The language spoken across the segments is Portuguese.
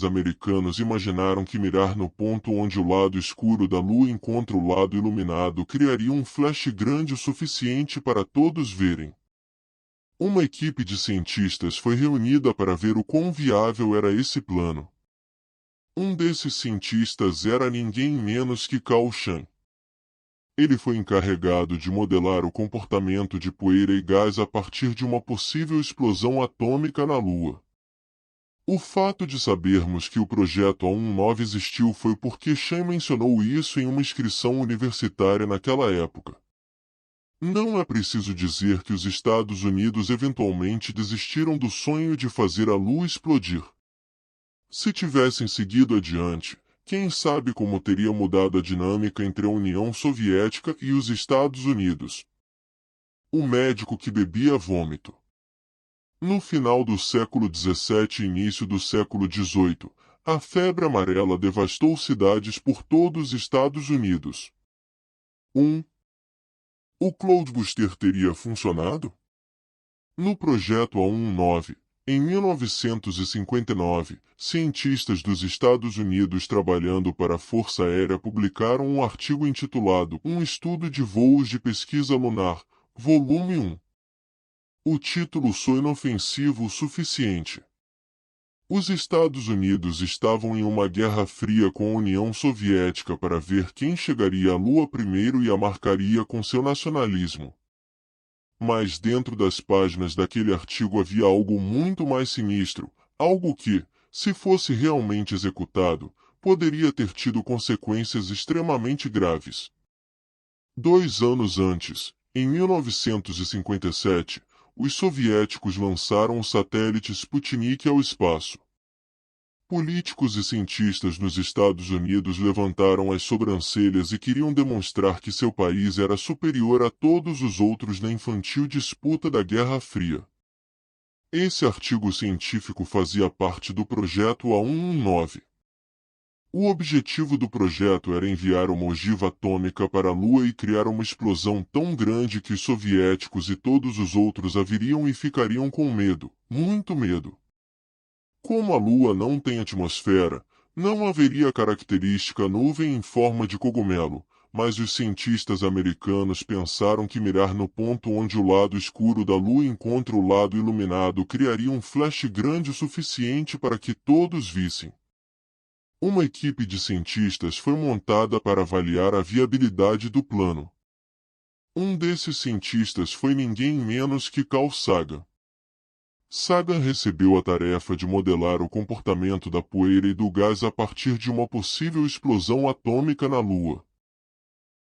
americanos imaginaram que mirar no ponto onde o lado escuro da Lua encontra o lado iluminado criaria um flash grande o suficiente para todos verem. Uma equipe de cientistas foi reunida para ver o quão viável era esse plano. Um desses cientistas era ninguém menos que Carl Chan. Ele foi encarregado de modelar o comportamento de poeira e gás a partir de uma possível explosão atômica na Lua. O fato de sabermos que o projeto A19 existiu foi porque Chan mencionou isso em uma inscrição universitária naquela época. Não é preciso dizer que os Estados Unidos eventualmente desistiram do sonho de fazer a Lua explodir. Se tivessem seguido adiante, quem sabe como teria mudado a dinâmica entre a União Soviética e os Estados Unidos. O médico que bebia vômito. No final do século XVII e início do século XVIII, a febre amarela devastou cidades por todos os Estados Unidos. 1. O Cloudbuster teria funcionado? No projeto A19, em 1959, cientistas dos Estados Unidos trabalhando para a Força Aérea publicaram um artigo intitulado Um Estudo de Voos de Pesquisa Lunar, Volume 1. O título soa inofensivo o suficiente. Os Estados Unidos estavam em uma guerra fria com a União Soviética para ver quem chegaria à Lua primeiro e a marcaria com seu nacionalismo. Mas dentro das páginas daquele artigo havia algo muito mais sinistro, algo que, se fosse realmente executado, poderia ter tido consequências extremamente graves. 2 anos antes, em 1957, os soviéticos lançaram o satélite Sputnik ao espaço. Políticos e cientistas nos Estados Unidos levantaram as sobrancelhas e queriam demonstrar que seu país era superior a todos os outros na infantil disputa da Guerra Fria. Esse artigo científico fazia parte do projeto A119. O objetivo do projeto era enviar uma ogiva atômica para a Lua e criar uma explosão tão grande que os soviéticos e todos os outros a viriam e ficariam com medo, muito medo. Como a Lua não tem atmosfera, não haveria a característica nuvem em forma de cogumelo, mas os cientistas americanos pensaram que mirar no ponto onde o lado escuro da Lua encontra o lado iluminado criaria um flash grande o suficiente para que todos vissem. Uma equipe de cientistas foi montada para avaliar a viabilidade do plano. Um desses cientistas foi ninguém menos que Carl Sagan. Sagan recebeu a tarefa de modelar o comportamento da poeira e do gás a partir de uma possível explosão atômica na Lua.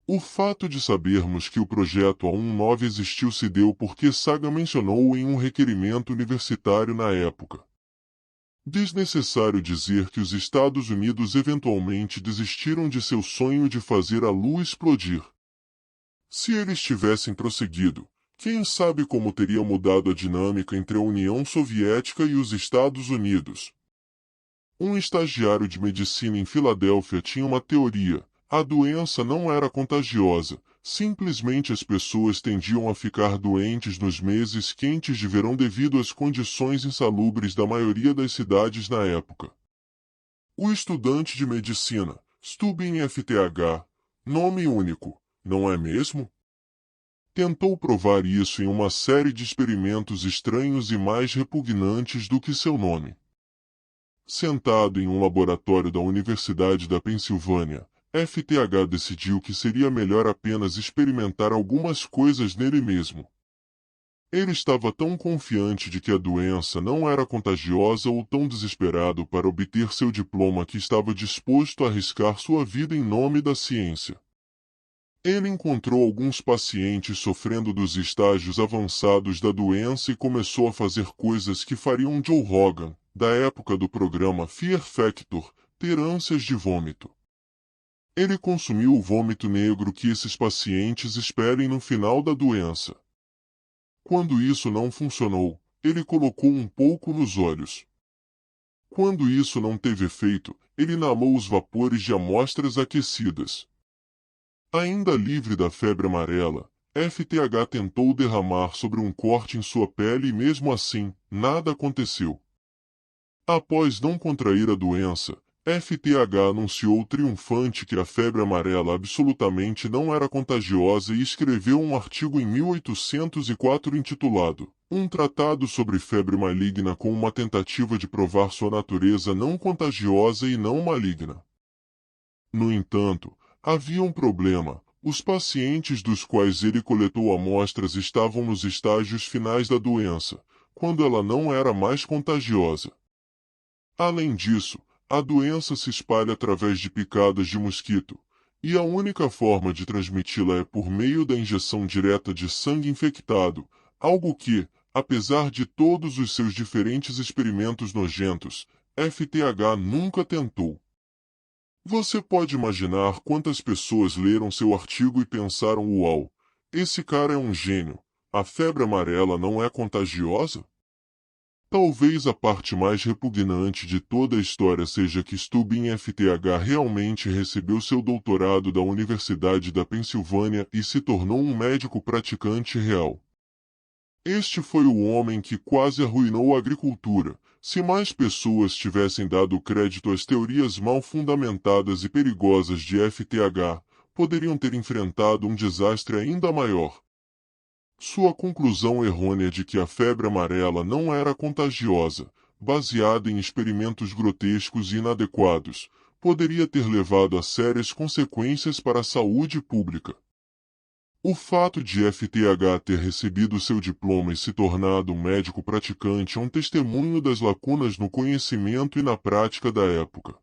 O fato de sabermos que o projeto A19 existiu se deu porque Sagan mencionou-o em um requerimento universitário na época. Desnecessário dizer que os Estados Unidos eventualmente desistiram de seu sonho de fazer a Lua explodir. Se eles tivessem prosseguido, quem sabe como teria mudado a dinâmica entre a União Soviética e os Estados Unidos. Um estagiário de medicina em Filadélfia tinha uma teoria: a doença não era contagiosa, simplesmente as pessoas tendiam a ficar doentes nos meses quentes de verão devido às condições insalubres da maioria das cidades na época. O estudante de medicina, Stubin FTH, nome único, não é mesmo? Tentou provar isso em uma série de experimentos estranhos e mais repugnantes do que seu nome. Sentado em um laboratório da Universidade da Pensilvânia, FTH decidiu que seria melhor apenas experimentar algumas coisas nele mesmo. Ele estava tão confiante de que a doença não era contagiosa ou tão desesperado para obter seu diploma que estava disposto a arriscar sua vida em nome da ciência. Ele encontrou alguns pacientes sofrendo dos estágios avançados da doença e começou a fazer coisas que fariam Joe Rogan, da época do programa Fear Factor, ter ânsias de vômito. Ele consumiu o vômito negro que esses pacientes esperem no final da doença. Quando isso não funcionou, ele colocou um pouco nos olhos. Quando isso não teve efeito, ele inalou os vapores de amostras aquecidas. Ainda livre da febre amarela, FTH tentou derramar sobre um corte em sua pele e mesmo assim, nada aconteceu. Após não contrair a doença, FTH anunciou triunfante que a febre amarela absolutamente não era contagiosa e escreveu um artigo em 1804 intitulado Um Tratado sobre Febre Maligna com uma tentativa de provar sua natureza não contagiosa e não maligna. No entanto, havia um problema. Os pacientes dos quais ele coletou amostras estavam nos estágios finais da doença, quando ela não era mais contagiosa. Além disso, a doença se espalha através de picadas de mosquito, e a única forma de transmiti-la é por meio da injeção direta de sangue infectado, algo que, apesar de todos os seus diferentes experimentos nojentos, FTH nunca tentou. Você pode imaginar quantas pessoas leram seu artigo e pensaram: uau, esse cara é um gênio, a febre amarela não é contagiosa? Talvez a parte mais repugnante de toda a história seja que Stubin FTH realmente recebeu seu doutorado da Universidade da Pensilvânia e se tornou um médico praticante real. Este foi o homem que quase arruinou a agricultura. Se mais pessoas tivessem dado crédito às teorias mal fundamentadas e perigosas de FTH, poderiam ter enfrentado um desastre ainda maior. Sua conclusão errônea de que a febre amarela não era contagiosa, baseada em experimentos grotescos e inadequados, poderia ter levado a sérias consequências para a saúde pública. O fato de FTH ter recebido seu diploma e se tornado um médico praticante é um testemunho das lacunas no conhecimento e na prática da época.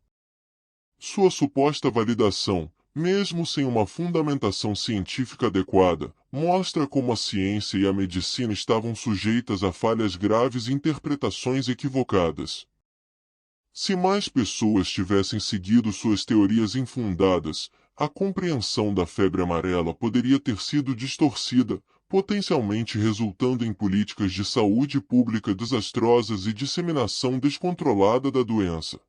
Sua suposta validação, mesmo sem uma fundamentação científica adequada, mostra como a ciência e a medicina estavam sujeitas a falhas graves e interpretações equivocadas. Se mais pessoas tivessem seguido suas teorias infundadas, a compreensão da febre amarela poderia ter sido distorcida, potencialmente resultando em políticas de saúde pública desastrosas e disseminação descontrolada da doença.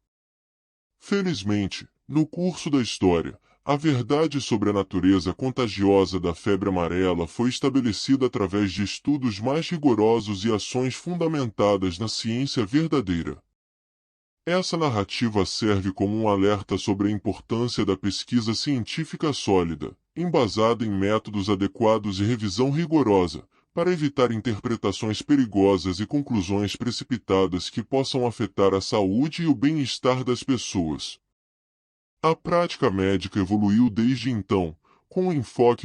Felizmente, no curso da história, a verdade sobre a natureza contagiosa da febre amarela foi estabelecida através de estudos mais rigorosos e ações fundamentadas na ciência verdadeira. Essa narrativa serve como um alerta sobre a importância da pesquisa científica sólida, embasada em métodos adequados e revisão rigorosa, para evitar interpretações perigosas e conclusões precipitadas que possam afetar a saúde e o bem-estar das pessoas. A prática médica evoluiu desde então, com um enfoque